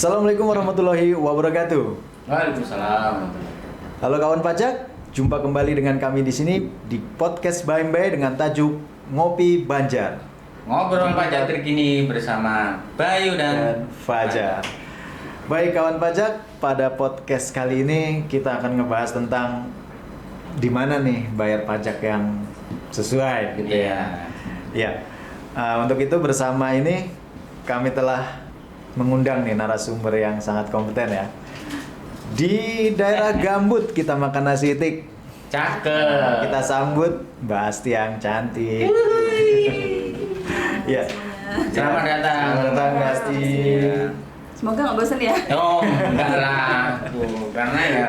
Assalamualaikum warahmatullahi wabarakatuh. Waalaikumsalam. Halo kawan pajak, jumpa kembali dengan kami di sini di podcast Baimbai dengan tajuk Ngopi Banjar. Ngobrol pajak terkini bersama Bayu dan Fajar. Baik kawan pajak, pada podcast kali ini kita akan ngebahas tentang di mana nih bayar pajak yang sesuai gitu ya. Ya. Untuk itu bersama ini kami telah mengundang nih narasumber yang sangat kompeten ya. Di daerah Gambut kita makan nasi itik. Cakep. Kita sambut Mbak Asti yang cantik. Ya. Selamat datang. Selamat datang Mbak Asti. Semoga nggak bosan ya. Oh, enggak lah. Tuh, karena ya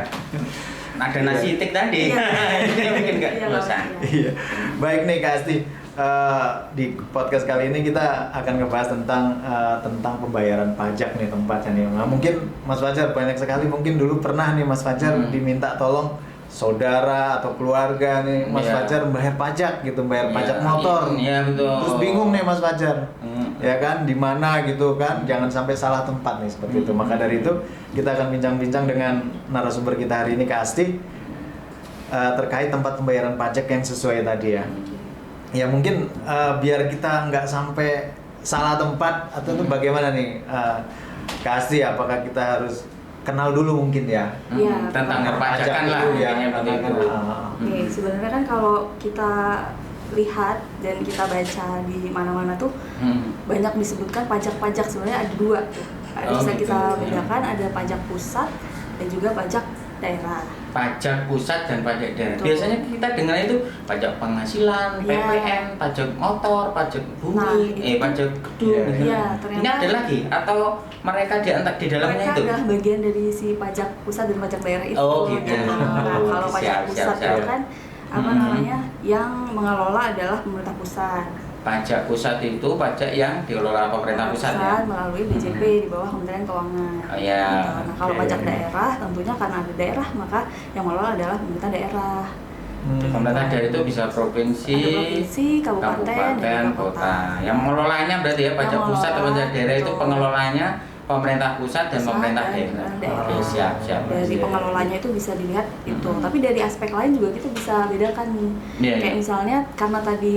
ada nasi itik tadi. Itu yang bikin enggak bosan. Iya. Baik nih Kak Asti. Di podcast kali ini kita akan ngebahas tentang pembayaran pajak nih tempatnya nih. Nah, mungkin Mas Fajar banyak sekali mungkin dulu pernah nih Mas Fajar diminta tolong saudara atau keluarga nih Mas Fajar membayar pajak gitu, bayar pajak motor. Iya betul. Terus bingung nih Mas Fajar. Ya kan, di mana gitu kan, jangan sampai salah tempat nih seperti itu. Maka dari itu kita akan bincang-bincang dengan narasumber kita hari ini Kak Asti terkait tempat pembayaran pajak yang sesuai tadi ya. Ya mungkin biar kita nggak sampai salah tempat atau itu bagaimana nih Kak Asti, apakah kita harus kenal dulu mungkin ya? Iya. Tentang perpajakan lah ya, begitu. Oke, sebenarnya kan kalau kita lihat dan kita baca di mana-mana tuh banyak disebutkan pajak-pajak, sebenarnya ada dua tuh. Bisa kita bedakan, ada pajak pusat dan juga pajak daerah. Pajak pusat dan pajak daerah. Betul. Biasanya kita dengar itu pajak penghasilan, Iya. PPN, pajak motor, pajak bumi, Nah, pajak gedung. Iya, Ini ada lagi atau mereka di dalamnya mereka itu? adalah bagian dari si pajak pusat dan pajak daerah itu. Oh, gitu. Nah, kalau pajak Siap, pusat siap. itu kan yang mengelola adalah pemerintah pusat. Pajak pusat itu pajak yang dikelola pemerintah pusat ya. Melalui BJP di bawah Kementerian Keuangan. Oh, iya. Gitu. Nah, kalau Oke. pajak daerah tentunya karena ada daerah maka yang mengelola adalah pemerintah daerah. Pemerintah daerah itu bisa provinsi, Ada provinsi, kabupaten, dan juga kota. Yang mengelolanya berarti ya pajak Yang pusat atau pajak mengelola, daerah itu betul. pengelolanya pemerintah pusat dan Pusat pemerintah dan daerah. daerah. Oke, siap. Dari Iya. pengelolanya itu bisa dilihat itu. Tapi dari aspek lain juga kita bisa bedakan nih. Iya, Kayak iya. misalnya karena tadi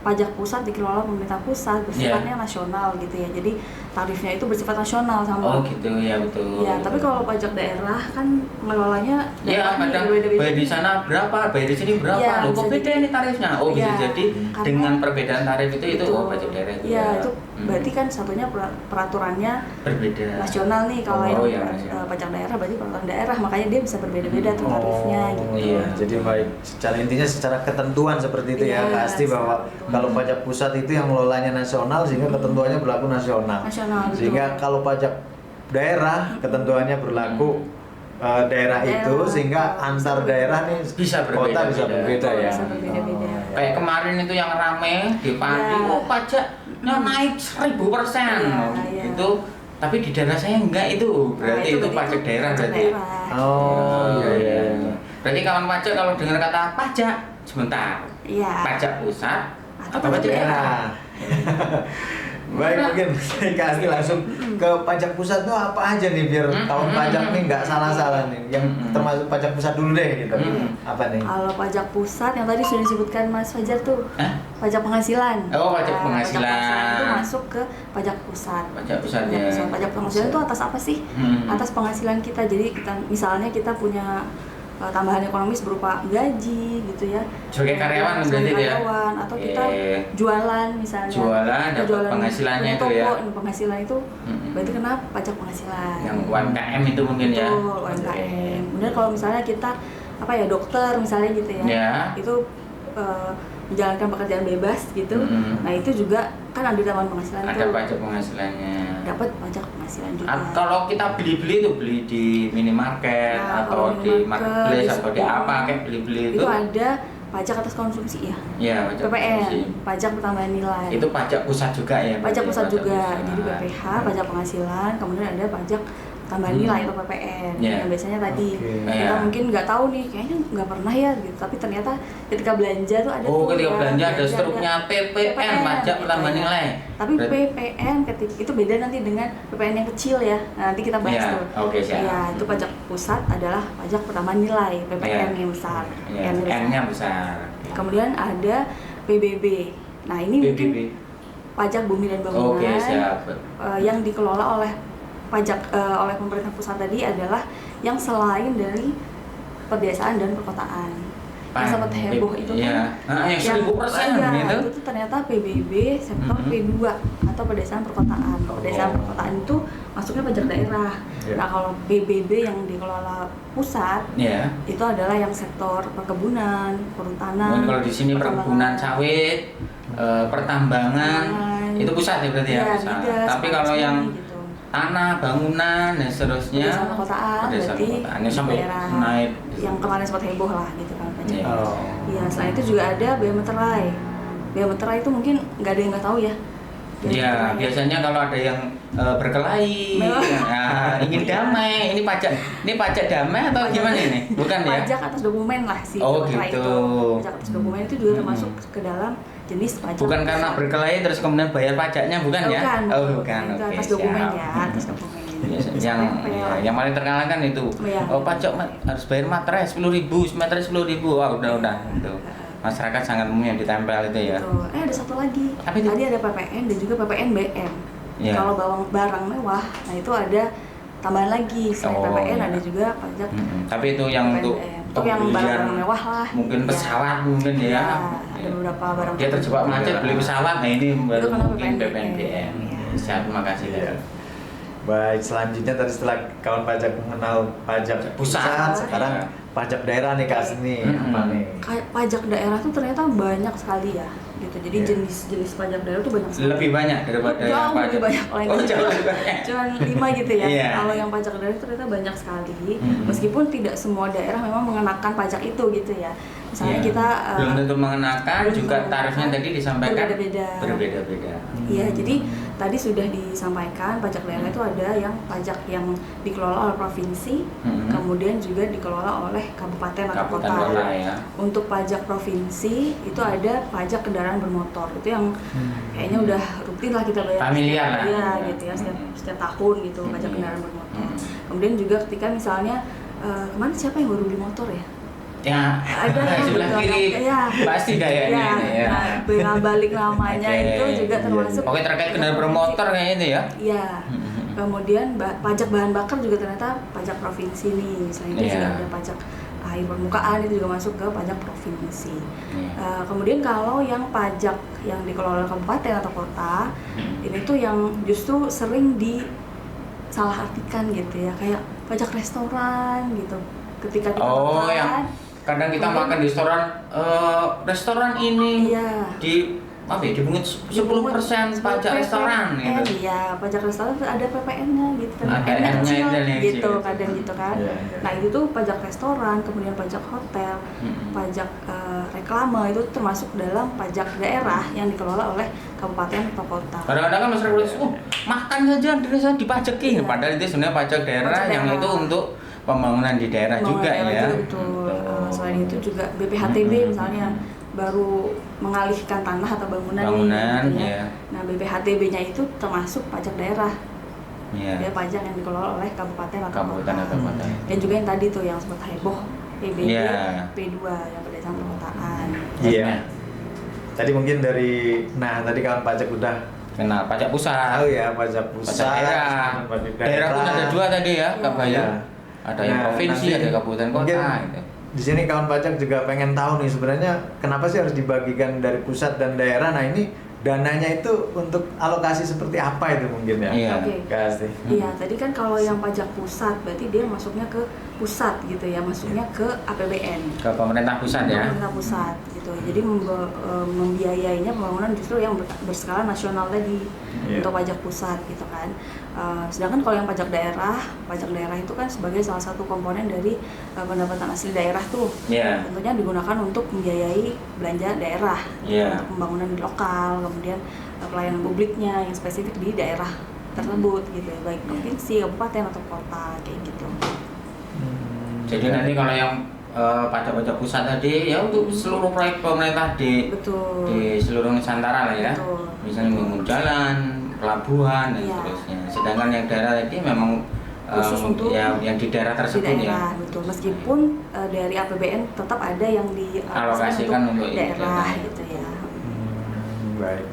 pajak pusat dikelola pemerintah pusat bersifatnya nasional gitu ya. Jadi tarifnya itu bersifat nasional sama. Oh gitu ya, betul. Ya, tapi kalau pajak daerah kan mengelolanya Ya, kadang bayar di sana berapa, bayar di sini berapa. Iya, Loh, kok bisa beda ini tarifnya? Oh, bisa Iya, jadi karena dengan perbedaan tarif itu Betul. oh pajak daerah itu. Iya, itu berarti kan satunya peraturannya berbeda. nasional nih. Kalau Oh, yang iya, nasional. pajak daerah berarti peraturan daerah, makanya dia bisa berbeda-beda tuh tarifnya gitu. iya. Jadi baik, secara intinya secara ketentuan seperti itu ya Iya, Kak Asti, bahwa ketentuan. kalau pajak pusat itu yang mengelolanya nasional sehingga ketentuannya berlaku nasional. Nasional, betul. Sehingga kalau pajak daerah ketentuannya berlaku daerah itu, Daerah. sehingga antar daerah nih Bisa kota berbeda-beda. bisa berbeda ya. Bisa berbeda-beda. Kayak kemarin itu yang rame di pagi, Iya. oh pajaknya naik 1000%. Iya. Itu tapi di daerah saya enggak itu. Berarti itu pajak daerah berarti. Oh iya iya. Berarti kawan pajak kalau dengar kata pajak, sebentar. Iya. Pajak pusat Atau atau pajak pajak daerah? Nah. Baik, mungkin saya kasih langsung ke pajak pusat tuh apa aja nih biar kawan pajak nih nggak salah-salah nih. Yang termasuk pajak pusat dulu deh gitu. Apa nih? Kalau pajak pusat yang tadi sudah disebutkan Mas Fajar tuh, Hah? pajak penghasilan. Oh, pajak Nah, penghasilan. Pajak penghasilan itu masuk ke pajak pusat. Pajak pusat ya. Pajak penghasilan itu atas apa sih? Atas penghasilan kita. Jadi misalnya kita punya tambahan ekonomis berupa gaji gitu ya. Sebagai karyawan Sebagai berarti ya? karyawan, atau kita Oke. jualan misalnya. Jualan, Kita dapat penghasilannya punya itu ya? toko, penghasilan itu berarti kena pajak penghasilan. Yang UMKM itu mungkin ya. Betul, UMKM. Kemudian kalau misalnya kita dokter misalnya gitu ya, Ya. itu menjalankan pekerjaan bebas gitu. Nah itu juga kan ada tambahan penghasilan Ada tuh. pajak penghasilannya. Dapat pajak penghasilan juga. Kalau kita beli-beli itu beli di minimarket Nah, atau kalau di minimarket, marketplace di atau di Shopee, apa kayak beli-beli itu ada pajak atas konsumsi ya. Ya, pajak PPN, konsumsi. pajak pertambahan nilai. Itu pajak pusat juga ya. Pajak berarti pusat juga. pusat. Jadi BPH, pajak penghasilan, kemudian ada pajak tambahan nilai atau PPN yang biasanya tadi kita Yeah. mungkin nggak tahu nih, kayaknya nggak pernah ya gitu, tapi ternyata ketika belanja tuh ada Ketika ya, belanja ada struknya PPN, pajak gitu tambahan ya. nilai. Tapi PPN ketika itu beda nanti dengan PPN yang kecil ya. Nah, nanti kita bahas Iya, tuh. oke, siap. Ya, itu pajak pusat adalah pajak pertambahan nilai, PPN yang besar. Iya, N-nya besar. Kemudian ada PBB. Nah, ini mungkin PBB. pajak bumi dan bangunan Oke, siap. yang dikelola oleh oleh pemerintah pusat tadi adalah yang selain dari pedesaan dan perkotaan. Yang sempat heboh itu Iya. kan. Yang 1000% iya, gitu. itu tuh ternyata PBB sektor P2 atau pedesaan perkotaan. Pedesaan perkotaan itu masuknya pajak daerah. Iya. Nah, kalau PBB yang dikelola pusat Iya. itu adalah yang sektor perkebunan, perhutanan. Kalau di sini perkebunan sawit, pertambangan, itu pusat ya berarti ya, pusat. migas, Tapi kalau panas yang bumi gitu. tanah, bangunan dan seterusnya, Pedesaan perkotaan pedesaan berarti perkotaan. Ini sampai daerah naik. yang kemarin sempat heboh lah gitu kan pajak. Iya. Iya, selain itu juga ada bea meterai. Bea meterai itu mungkin nggak ada yang nggak tahu ya. Bea Iya, meterai. biasanya kalau ada yang berkelahi, nah, ingin damai, ini pajak damai atau gimana ini? Bukan ya? Pajak atas dokumen lah sih. Oh, bea meterai gitu. itu. Pajak atas dokumen itu juga termasuk ke dalam jenis pajak. Bukan karena berkelahi terus kemudian bayar pajaknya, bukan ya? Bukan, Oh, bukan. bukan. Itu Oke, atas dokumen siap. ya, atas dokumen. Yang paling terkenal kan itu. Iya. Oh, pajak harus bayar materai 10.000, materai 10.000. Wah, udah itu. Masyarakat sangat umum yang ditempel itu ya. Betul. Ada satu lagi. Apa itu? Tadi ada PPN dan juga PPN BM. Iya. Kalau barang mewah, nah itu ada tambahan lagi. Selain Oh, PPN iya. ada juga pajak. Tapi itu yang PPN untuk BM. Untuk yang pembelian, barang mewah lah. mungkin Iya. pesawat mungkin ya. Iya, ada beberapa barang. Dia terjebak macet beli pesawat, nah ini baru kena mungkin PPN. PPNBM. Iya. Siap, terima kasih. Iya. Baik, selanjutnya tadi setelah kawan pajak mengenal pajak Pusat. sekarang Iya. pajak daerah nih Kak Asni, apa nih? Kayak pajak daerah tuh ternyata banyak sekali ya, gitu. Jadi Iya. jenis-jenis pajak daerah tuh banyak sekali. Lebih banyak daripada Jauh yang lebih banyak paling Oh, tidak. jauh lebih banyak. Cuman 5 gitu ya. Iya. Kalau yang pajak daerah itu ternyata banyak sekali. Hmm. Meskipun tidak semua daerah memang mengenakan pajak itu gitu ya. Misalnya Iya. kita belum tentu mengenakan, belum juga mengenakan, tarifnya tadi disampaikan berbeda-beda. berbeda-beda. Iya, jadi tadi sudah disampaikan pajak daerah itu ada yang pajak yang dikelola oleh provinsi, Hmm. kemudian juga dikelola oleh kabupaten atau Kabupaten kota. kota ya. Untuk pajak provinsi itu ada pajak kendaraan bermotor. Itu yang kayaknya udah rutin lah kita bayar. Familiar lah. Iya, gitu ya, setiap tahun gitu pajak kendaraan bermotor. Kemudian juga ketika misalnya kemarin siapa yang baru beli motor ya? Ya, Ada sebelah gitu, kiri ya. pasti kayaknya Ya, ini ya. nah, bela balik namanya Oke. itu juga termasuk. Oke, terkait kendaraan bermotor kayaknya itu ya. Iya. Kemudian pajak bahan bakar juga ternyata pajak provinsi nih. Selain itu Iya. juga ada pajak air permukaan, itu juga masuk ke pajak provinsi. Iya. Kemudian kalau yang pajak yang dikelola oleh kabupaten atau kota, ini tuh yang justru sering disalahartikan gitu ya, kayak pajak restoran gitu. Ketika kita Oh, makan, yang kadang kita kemudian- makan di restoran ini Iya. di apa ya, dipungut 10% pajak restoran gitu. Iya, pajak restoran tuh ada PPN-nya gitu kan. Ada PPN-nya PPN-nya kecil itu yang gitu, kecil. kadang gitu kan. Iya, iya. Nah, itu tuh pajak restoran, kemudian pajak hotel, pajak reklame itu termasuk dalam pajak daerah yang dikelola oleh kabupaten atau kota. Kadang-kadang kan masyarakat bilang, makan saja desa dipajekin. Iya. Padahal itu sebenarnya pajak daerah Pajak yang daerah. itu untuk pembangunan di daerah juga Pembangunan ya. daerah juga, betul. Selain itu juga BPHTB misalnya baru mengalihkan tanah atau bangunan, Bangunan, gitu ya. iya. Nah, BPHTB-nya itu termasuk pajak daerah. Iya. Dia pajak yang dikelola oleh kabupaten atau Kabupaten kota. atau kota. Dan juga yang tadi tuh yang sempat heboh PBB, Iya. P2 yang pedesaan perkotaan. Iya. Tadi mungkin tadi kawan pajak udah Kenal pajak pusat. tahu ya pajak pusat, Pajak daerah. pajak Daerah pun ada dua tadi ya, Kak Bayu. Iya. Ada yang Nah, provinsi, nanti ada kabupaten kota mungkin gitu. Di sini kawan pajak juga pengen tahu nih sebenarnya kenapa sih harus dibagikan dari pusat dan daerah. Nah, ini dananya itu untuk alokasi seperti apa itu mungkin ya? Iya. Oke. Kak Asti. Iya, tadi kan kalau yang pajak pusat berarti dia masuknya ke pusat gitu ya, masuknya ke APBN. Ke pemerintah pusat ya. Pemerintah pusat gitu. Jadi membiayainya pembangunan justru yang berskala nasional tadi Iya. untuk pajak pusat gitu kan. Sedangkan kalau yang pajak daerah itu kan sebagai salah satu komponen dari pendapatan asli daerah tuh. Iya. Tentunya digunakan untuk membiayai belanja daerah, Iya. untuk pembangunan di lokal, kemudian pelayanan publiknya yang spesifik di daerah tersebut gitu ya, baik provinsi, kabupaten atau kota kayak gitu. Jadi nanti kalau yang pajak-pajak pusat tadi ya untuk seluruh proyek pemerintah di seluruh Nusantara lah ya. Betul. Misalnya membangun jalan, pelabuhan dan Iya. seterusnya. Sedangkan yang daerah tadi memang Khusus untuk yang di daerah Di tersebut daerah, ya. betul. Meskipun dari APBN tetap ada yang Alokasikan untuk daerah itu. gitu ya. Baik.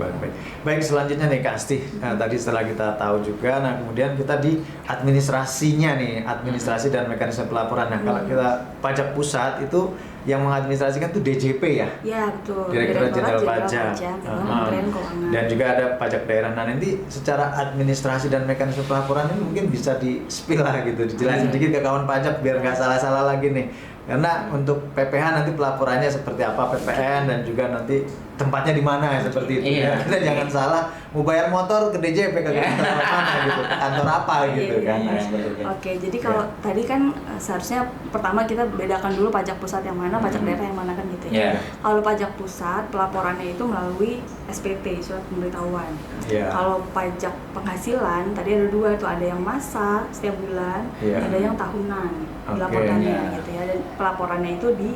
Baik, selanjutnya nih Kak Asti. Nah, tadi setelah kita tahu juga, nah kemudian kita di administrasinya nih, administrasi dan mekanisme pelaporan. Nah, kalau kita pajak pusat itu yang mengadministrasikan itu DJP ya? Ya, betul. Direktorat Jenderal Pajak. Kementerian Keuangan. Dan juga ada pajak daerah. Nah, nanti secara administrasi dan mekanisme pelaporan ini mungkin bisa di-spill lah gitu, dijelasin dikit ke kawan pajak biar nggak salah-salah lagi nih. Karena untuk PPH nanti pelaporannya seperti apa, PPN, dan juga nanti tempatnya di mana seperti itu ya. Kita jangan salah mau bayar motor ke DJP ke kantor mana gitu, ke kantor apa gitu kan. Nah, seperti itu. Oke, jadi kalau tadi kan seharusnya pertama kita bedakan dulu pajak pusat yang mana, pajak daerah yang mana kan gitu ya. Kalau pajak pusat pelaporannya itu melalui SPT, surat pemberitahuan. Kalau pajak penghasilan tadi ada dua tuh, ada yang masa setiap bulan, ada yang tahunan dilaporkannya gitu ya. Dan pelaporannya itu di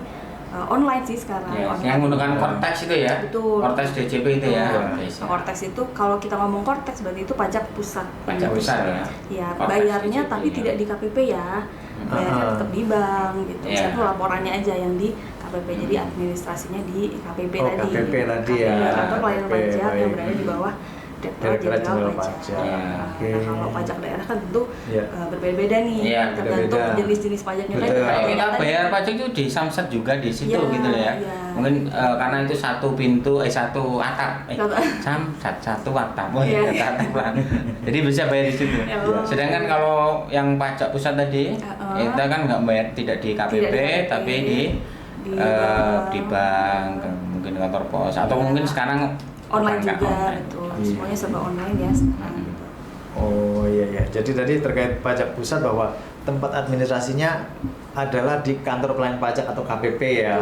online sih sekarang. Yang menggunakan Kortex itu ya. Betul. Kortex DJP itu ya. Kortex itu kalau kita ngomong Kortex berarti itu pajak pusat. Pajak pusat ya. Ya, Kortex bayarnya DJP, tapi tidak di KPP ya. Bayarnya tetap di bank gitu. Satu laporannya aja yang di KPP. Jadi administrasinya di KPP tadi. KPP tadi ya. Kantor pelayanan pajak yang berada di bawah Direktorat Jenderal Pajak. Nah, kalau pajak daerah kan tentu berbeda-beda nih, tergantung jenis-jenis pajaknya. Kita bayar pajak itu di Samsat juga di situ gitu ya. Mungkin karena itu satu pintu, satu atap, Samsat satu atap, jadi bisa bayar di situ. Sedangkan kalau yang pajak pusat tadi, kita kan nggak bayar, tidak di KPP, tapi di bank, mungkin kantor pos, atau mungkin sekarang online juga, betul. Semuanya serba online ya sekarang. Oh iya. Jadi tadi terkait pajak pusat bahwa tempat administrasinya adalah di kantor pelayanan pajak atau KPP ya.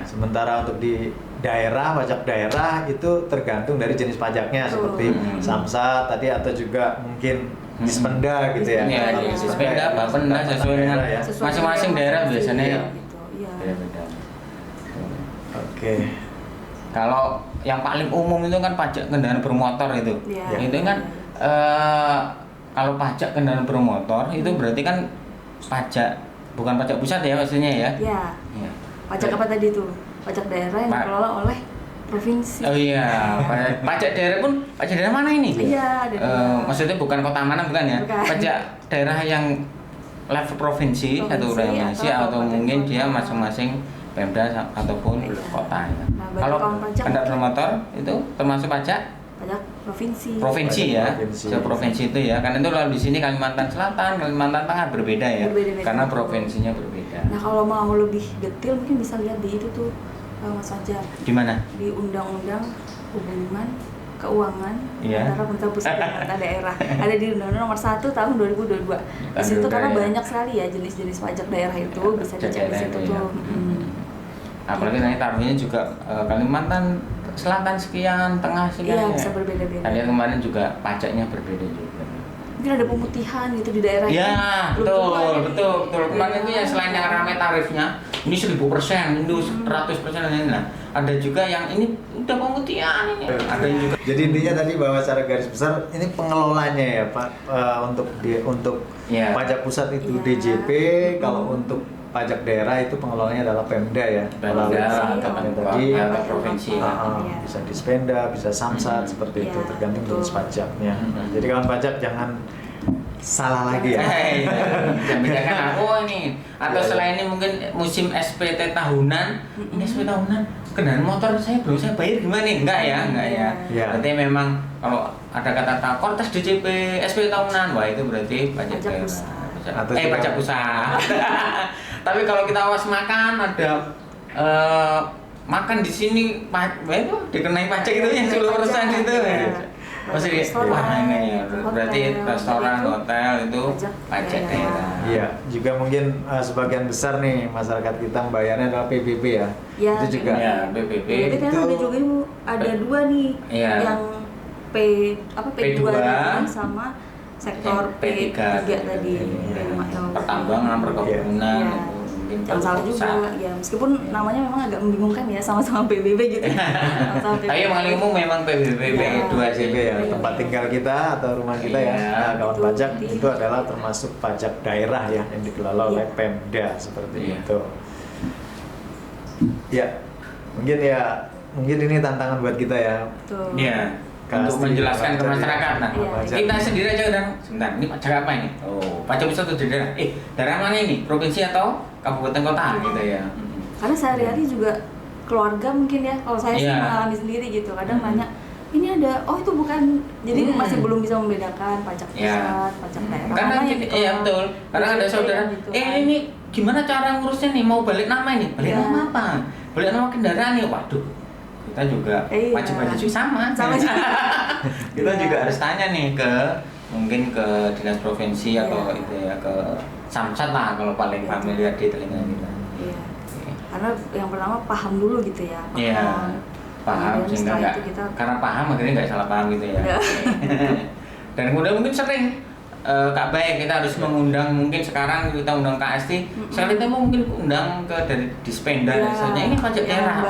Sementara untuk di daerah, pajak daerah itu tergantung dari jenis pajaknya seperti Samsat tadi atau juga mungkin Dispenda gitu ya. Iya, Dispenda, Bapenda sesuai dengan masing-masing daerah biasanya. Beda-beda. Oke. Kalau yang paling umum itu kan pajak kendaraan bermotor itu. Itu kan kalau pajak kendaraan bermotor itu berarti kan pajak, bukan pajak pusat ya maksudnya ya. Iya. Pajak apa tadi tuh? Pajak daerah yang dikelola oleh provinsi. Oh iya, pajak daerah pun, pajak daerah mana ini? Iya, maksudnya bukan kota mana bukan ya? Bukan. Pajak daerah yang level provinsi atau provinsi atau mungkin dia masing-masing Pemda ataupun kota ya. Kalau kendaraan bermotor itu termasuk pajak provinsi ya, provinsi itu ya. Karena itu kalau di sini Kalimantan Selatan, Kalimantan Tengah berbeda ya, karena provinsinya berbeda. Nah kalau mau lebih detail mungkin bisa lihat di itu tuh Mas Fajar. Di mana? Di Undang-Undang Hubungan Keuangan antara pemerintah pusat dan pemerintah daerah. Ada di Undang-Undang Nomor 1 Tahun 2022. Di situ karena banyak sekali ya jenis-jenis pajak daerah itu bisa dicek di situ tuh. Apalagi nanti taruhnya juga Kalimantan Selatan sekian, Tengah sekian. Iya, bisa berbeda-beda. Kalian kemarin juga pajaknya berbeda juga. Mungkin ada pemutihan gitu di daerah. Iya, betul. Kemarin itu yang selain yang ramai tarifnya, ini 1000%, ini 100% ini. Nah, ada juga yang ini udah pemutihan ini. Ada yang juga. Jadi intinya tadi bahwa secara garis besar ini pengelolanya ya Pak, untuk pajak pusat itu DJP, kalau untuk pajak daerah itu pengelolanya adalah Pemda ya. Pemda tadi provinsi. Bisa Dispenda, bisa Samsat seperti itu tergantung jenis pajaknya. Jadi kawan pajak jangan salah lagi ya. Jangan bedakan aku ini. Atau selain ini mungkin musim SPT tahunan, ini SPT tahunan kendaraan motor saya belum saya bayar gimana nih? Enggak ya. Berarti memang kalau ada kata Kortex DJP SPT tahunan, wah itu berarti pajak daerah. Pajak pusat. Tapi kalau kita awas makan ada makan di sini itu dikenai pajak itu yang 10% itu. Maksudnya wah ini berarti restoran, hotel itu pajak daerah. Iya, juga mungkin sebagian besar nih masyarakat kita membayarnya adalah PBB ya. Itu juga. Ya, PBB. Itu ada juga ada dua nih yang P2 sama sektor P3 tadi, pertambangan, perkebunan, ya. Jangan salah juga, ya meskipun namanya memang agak membingungkan ya, sama-sama PBB gitu. Tapi yang paling umum memang PBB dua sih ya, tempat tinggal kita atau rumah kita ya. Nah, kawan pajak itu adalah termasuk pajak daerah ya yang dikelola oleh Pemda seperti itu. Ya, mungkin ini tantangan buat kita ya. Iya. Untuk menjelaskan ke masyarakat. Nah, kita sendiri aja kan. Sebentar, ini pajak apa ini? Oh, pajak pusat atau daerah? Daerah mana ini? Provinsi atau kabupaten kota gitu ya. Karena sehari-hari juga keluarga mungkin ya. Kalau saya sih mengalami sendiri gitu. Kadang nanya, ini ada, oh itu bukan, jadi masih belum bisa membedakan pajak pusat, pajak daerah. Karena iya betul. Karena ada saudara, gitu, ini gimana cara ngurusnya nih? Mau balik nama ini? Balik nama apa? Balik nama kendaraan nih. Waduh. Kita juga wajib-wajib sama juga. Kita juga harus tanya nih mungkin ke dinas provinsi atau itu ya, ke Samsat lah kalau paling familiar di telinga kita. Iya. Karena yang pertama paham dulu gitu ya. Paham sehingga nggak, karena paham akhirnya nggak salah paham gitu ya. Dan kemudian mungkin sering Kak Baik, kita harus mengundang, mungkin sekarang kita undang Kak Asti, sekali itu mungkin undang ke dari Dispenda misalnya, ini pajak daerah.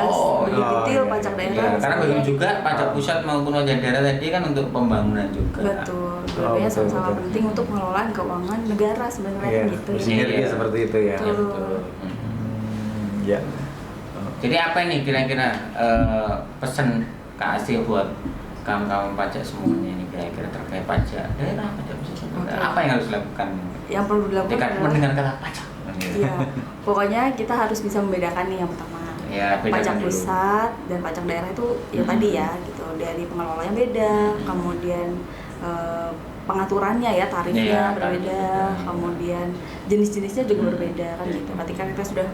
Detail pajak daerah. Karena begitu juga pajak pusat maupun pajak daerah tadi kan untuk pembangunan juga. Betul. Dua-duanya sama-sama penting untuk pengelolaan keuangan negara sebenarnya gitu. Bersinergi seperti itu ya. Betul. Ya. Jadi apa ini kira-kira pesan Kak Asti buat kawan-kawan pajak semuanya ini kira-kira terkait pajak daerah, pajak pusat, apa yang harus dilakukan? Yang perlu dilakukan jika mendengar kata pajak. Iya, pokoknya kita harus bisa membedakan nih yang pertama. Ya, pajak pusat dan pajak daerah itu ya tadi ya gitu, dari pengelolanya beda, kemudian pengaturannya ya tarifnya berbeda, kemudian jenis-jenisnya juga berbeda kan gitu. Ketika kita sudah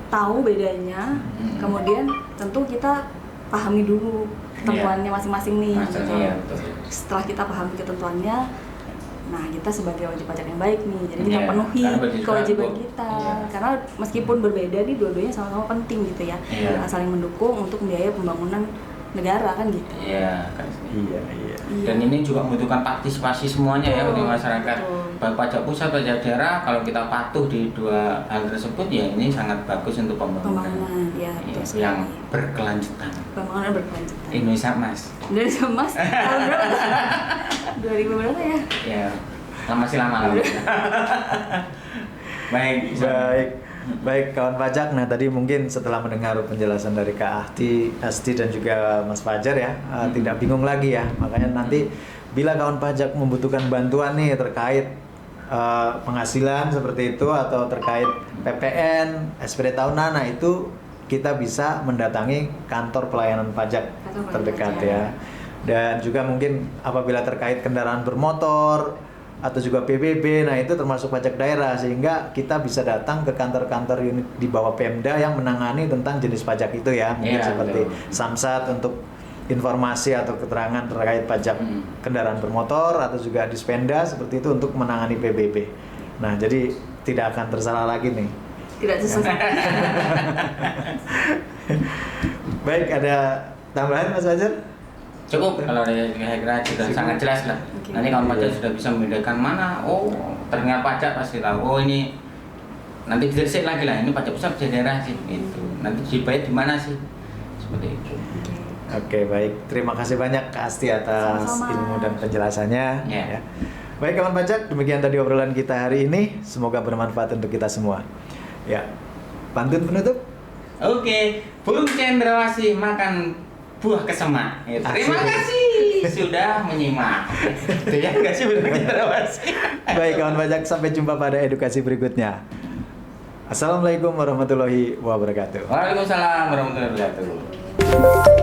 tahu bedanya, kemudian tentu kita pahami dulu ketentuannya masing-masing nih gitu. Setelah kita pahami ketentuannya, nah kita sebagai wajib pajak yang baik nih, jadi kita penuhi kewajiban kita. Karena meskipun berbeda nih, dua-duanya sama-sama penting gitu ya, saling mendukung untuk membiayai pembangunan negara kan gitu. Iya. Dan ini juga membutuhkan partisipasi semuanya ya untuk masyarakat. Baik pajak pusat, pajak daerah, kalau kita patuh di dua hal tersebut ya ini sangat bagus untuk pembangunan ya, yang berkelanjutan. Pembangunan berkelanjutan. Indonesia Mas. Indonesia Mas. Tahun berapa? 2000 berapa ya? Ya, masih lama. Baik kawan pajak. Nah tadi mungkin setelah mendengar penjelasan dari Kak Asti dan juga Mas Fajar ya, tidak bingung lagi ya. Makanya nanti bila kawan pajak membutuhkan bantuan nih terkait penghasilan seperti itu atau terkait PPN, SPD tahunan, nah itu kita bisa mendatangi kantor pelayanan pajak terdekat ya. Dan juga mungkin apabila terkait kendaraan bermotor atau juga PBB, nah itu termasuk pajak daerah, sehingga kita bisa datang ke kantor-kantor unit di bawah Pemda yang menangani tentang jenis pajak itu ya, mungkin seperti Samsat untuk informasi atau keterangan terkait pajak kendaraan bermotor, atau juga Dispenda seperti itu untuk menangani PBB. Nah jadi tidak akan tersalah lagi nih. Tidak tersesat. Baik, ada tambahan Mas Fajar? Cukup, kalau kira-kira sudah sangat jelas lah. Nanti kalau pajak sudah bisa membedakan mana, terdengar pajak pasti tahu. Oh ini nanti didesak lagi lah, ini pajak pusat, pajak daerah sih. Itu nanti dibayar di mana sih? Seperti itu. Oke, baik. Terima kasih banyak Kak Asti atas ilmu dan penjelasannya. Ya. Baik kawan pajak, demikian tadi obrolan kita hari ini. Semoga bermanfaat untuk kita semua. Ya, pantun penutup. Oke, burung cendrawasih makan buah kesemak. Terima kasih sudah menyimak. Itu ya, kasih burung cendrawasih. Baik kawan pajak, sampai jumpa pada edukasi berikutnya. Assalamualaikum warahmatullahi wabarakatuh. Waalaikumsalam warahmatullahi wabarakatuh.